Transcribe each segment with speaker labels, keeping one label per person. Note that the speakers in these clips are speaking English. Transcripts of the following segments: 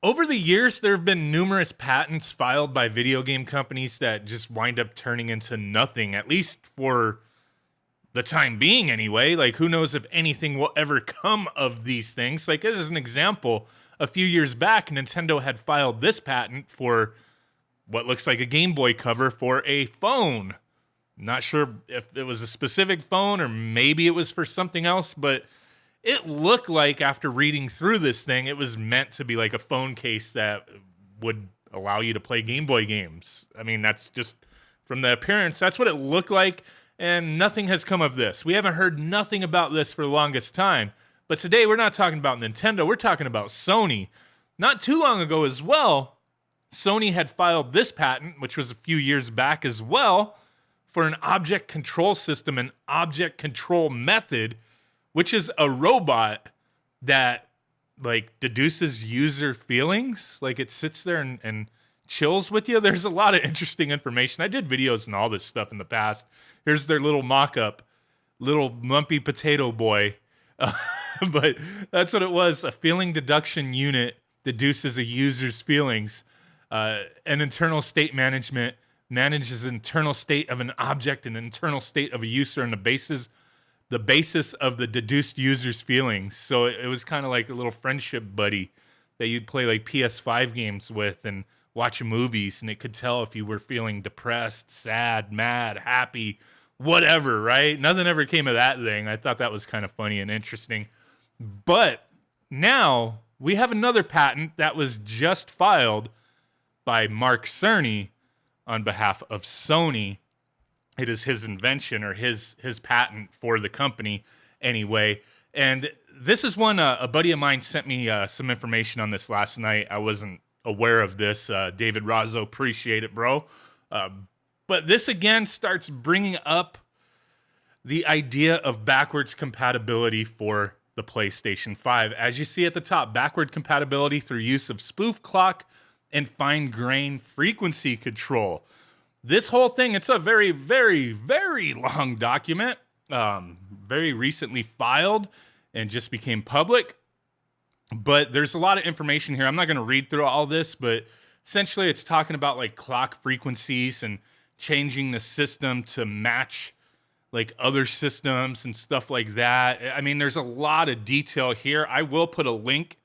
Speaker 1: over the years, there have been numerous patents filed by video game companies that just wind up turning into nothing, at least for the time being anyway. Like, who knows if anything will ever come of these things. Like, as an example, a few years back, Nintendo had filed this patent for what looks like a Game Boy cover for a phone. Not sure if it was a specific phone or maybe it was for something else, but it looked like, after reading through this thing, it was meant to be like a phone case that would allow you to play Game Boy games. I mean, that's just, from the appearance, that's what it looked like, and nothing has come of this. We haven't heard nothing about this for the longest time. But today, we're not talking about Nintendo, we're talking about Sony. Not too long ago as well, Sony had filed this patent, which was a few years back as well, for an object control system, an object control method, which is a robot that, like, deduces user feelings. Like, it sits there and chills with you. There's a lot of interesting information. I did videos and all this stuff in the past. Here's their little mock-up, little lumpy potato boy. But that's what it was. A feeling deduction unit deduces a user's feelings. An internal state management manages the internal state of an object, an internal state of a user, and the basis of the deduced user's feelings. So it was kind of like a little friendship buddy that you'd play like PS5 games with and watch movies, and it could tell if you were feeling depressed, sad, mad, happy, whatever, right? Nothing ever came of that thing. I thought that was kind of funny and interesting. But now we have another patent that was just filed by Mark Cerny on behalf of Sony. It is his invention, or his patent for the company anyway. And this is one, a buddy of mine sent me some information on this last night. I wasn't aware of this. David Razzo, appreciate it, bro. But this again starts bringing up the idea of backwards compatibility for the PlayStation 5. As you see at the top, backward compatibility through use of spoof clock and fine grain frequency control. This whole thing, it's a very, very, very long document, very recently filed and just became public. But there's a lot of information here. I'm not going to read through all this, but essentially it's talking about like clock frequencies and changing the system to match like other systems and stuff like that. I mean, there's a lot of detail here. I will put a link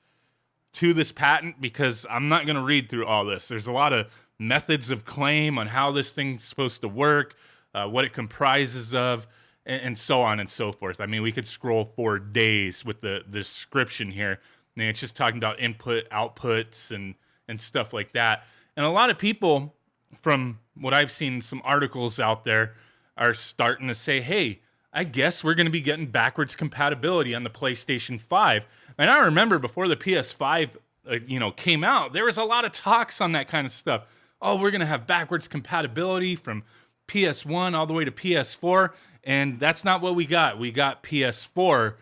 Speaker 1: to this patent because I'm not going to read through all this. There's a lot of methods of claim on how this thing's supposed to work, what it comprises of, and so on and so forth. I mean, we could scroll for days with the description here. I mean, it's just talking about input, outputs, and stuff like that. And a lot of people, from what I've seen, some articles out there, are starting to say, hey, I guess we're going to be getting backwards compatibility on the PlayStation 5. And I remember before the PS5 came out, there was a lot of talks on that kind of stuff. Oh, we're going to have backwards compatibility from PS1 all the way to PS4. And that's not what we got. We got PS4,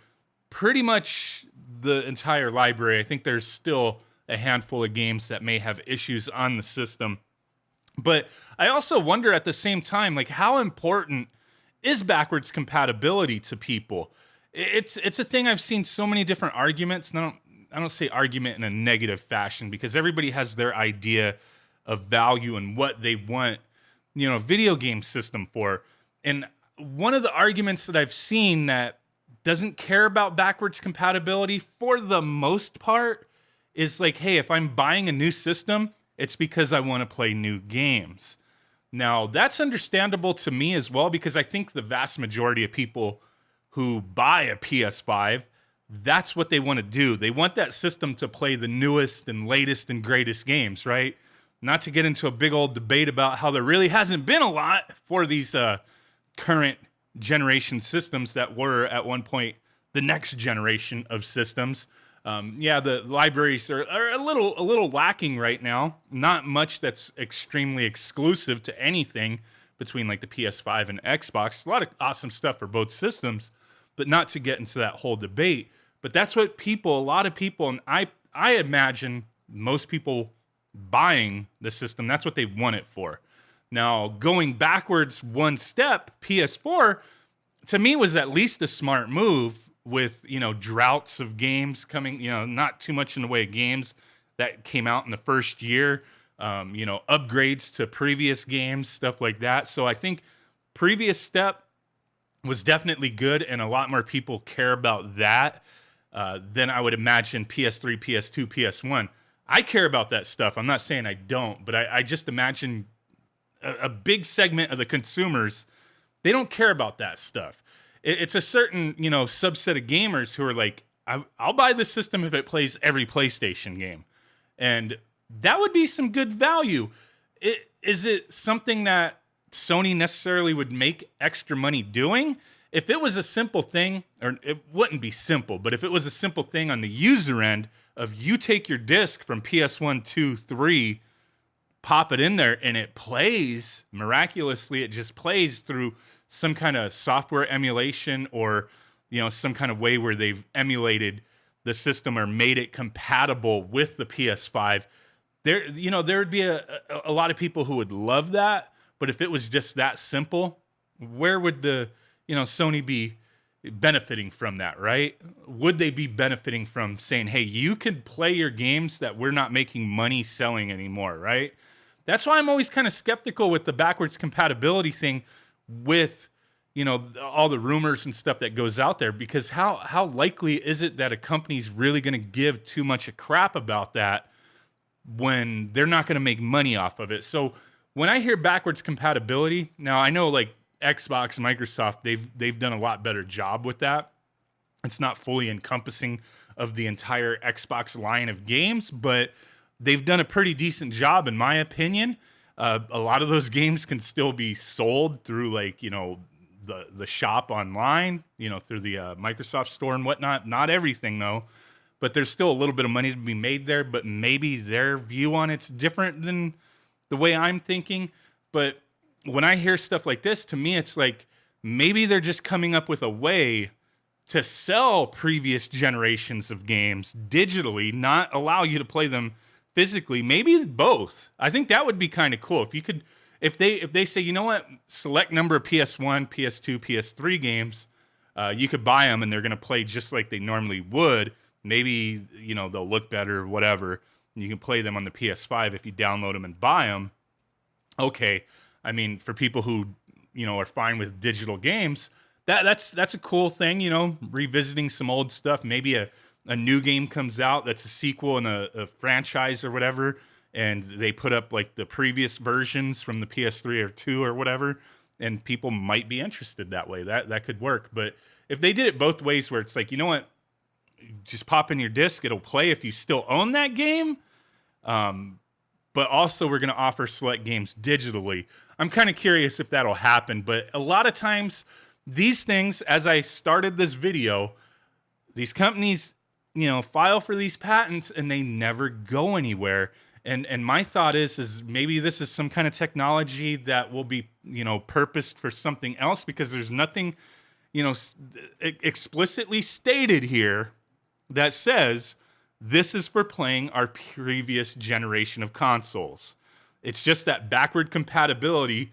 Speaker 1: pretty much the entire library. I think there's still a handful of games that may have issues on the system. But I also wonder at the same time, like, how important is backwards compatibility to people? It's a thing I've seen so many different arguments. And I don't say argument in a negative fashion, because everybody has their idea of value and what they want, video game system for. And one of the arguments that I've seen that doesn't care about backwards compatibility for the most part is like, hey, if I'm buying a new system, it's because I want to play new games. Now, that's understandable to me as well, because I think the vast majority of people who buy a PS5, that's what they want to do. They want that system to play the newest and latest and greatest games, right? Not to get into a big old debate about how there really hasn't been a lot for these current generation systems that were at one point the next generation of systems. The libraries are a little lacking right now. Not much that's extremely exclusive to anything between like the PS5 and Xbox. A lot of awesome stuff for both systems, but not to get into that whole debate. But that's what a lot of people, and I imagine most people buying the system, that's what they want it for. Now, going backwards one step, PS4, to me, was at least a smart move with, droughts of games coming, not too much in the way of games that came out in the first year, upgrades to previous games, stuff like that. So I think previous step was definitely good, and a lot more people care about that than I would imagine PS3, PS2, PS1. I care about that stuff. I'm not saying I don't, but I just imagine a big segment of the consumers, they don't care about that stuff. It's a certain, subset of gamers who are like, I'll buy this system if it plays every PlayStation game. And that would be some good value. Is it something that Sony necessarily would make extra money doing? If it was a simple thing, or it wouldn't be simple, but if it was a simple thing on the user end of you take your disc from PS1, 2, 3, pop it in there, and it plays miraculously, it just plays through some kind of software emulation or some kind of way where they've emulated the system or made it compatible with the PS5. There would be a lot of people who would love that. But if it was just that simple, where would the Sony be benefiting from that, right? Would they be benefiting from saying, hey, you can play your games that we're not making money selling anymore, right? That's why I'm always kind of skeptical with the backwards compatibility thing with all the rumors and stuff that goes out there, because how likely is it that a company's really going to give too much a crap about that when they're not going to make money off of it? So when I hear backwards compatibility, now I know like Xbox and Microsoft, they've done a lot better job with that. It's not fully encompassing of the entire Xbox line of games, but they've done a pretty decent job in my opinion. A lot of those games can still be sold through like, the shop online, through the Microsoft store and whatnot. Not everything though, but there's still a little bit of money to be made there, but maybe their view on it's different than the way I'm thinking. But when I hear stuff like this, to me, it's like maybe they're just coming up with a way to sell previous generations of games digitally, not allow you to play them physically. Maybe both. I think that would be kind of cool. If they say, you know what, select number of PS1, PS2, PS3 games, you could buy them and they're going to play just like they normally would. Maybe, they'll look better or whatever. You can play them on the PS5 if you download them and buy them. Okay. I mean, for people who, are fine with digital games, that's a cool thing, revisiting some old stuff. Maybe a new game comes out that's a sequel in a franchise or whatever, and they put up like the previous versions from the PS3 or 2 or whatever, and people might be interested that way. That could work. But if they did it both ways, where it's like, you know what, just pop in your disc, it'll play if you still own that game. But also we're going to offer select games digitally. I'm kind of curious if that'll happen, but a lot of times these things, as I started this video, these companies, file for these patents and they never go anywhere. And my thought is maybe this is some kind of technology that will be, purposed for something else, because there's nothing, explicitly stated here that says this is for playing our previous generation of consoles. It's just that backward compatibility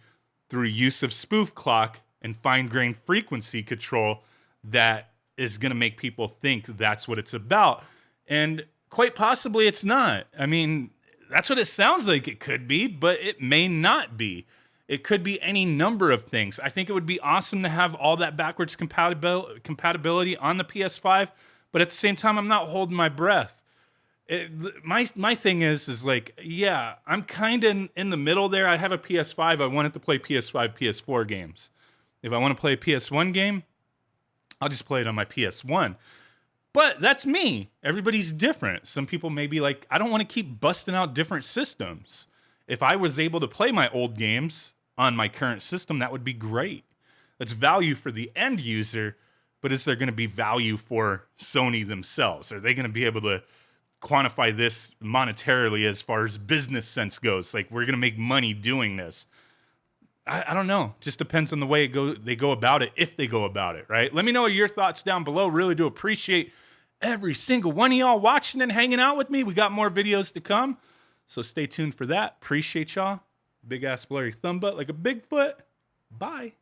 Speaker 1: through use of spoof clock and fine-grained frequency control that is going to make people think that's what it's about. And quite possibly it's not. I mean, that's what it sounds like it could be, but it may not be. It could be any number of things. I think it would be awesome to have all that backwards compatibility on the PS5, but at the same time, I'm not holding my breath. My thing is like, yeah, I'm kind of in the middle there. I have a PS5. I want it to play PS5, PS4 games. If I want to play a PS1 game, I'll just play it on my PS1. But that's me. Everybody's different. Some people may be like, I don't want to keep busting out different systems. If I was able to play my old games on my current system, that would be great. That's value for the end user, but is there going to be value for Sony themselves? Are they going to be able to quantify this monetarily as far as business sense goes? Like, we're going to make money doing this. I don't know. Just depends on the way they go about it, if they go about it, right? Let me know your thoughts down below. Really do appreciate every single one of y'all watching and hanging out with me. We got more videos to come, so stay tuned for that. Appreciate y'all. Big ass blurry thumb butt like a Bigfoot. Bye.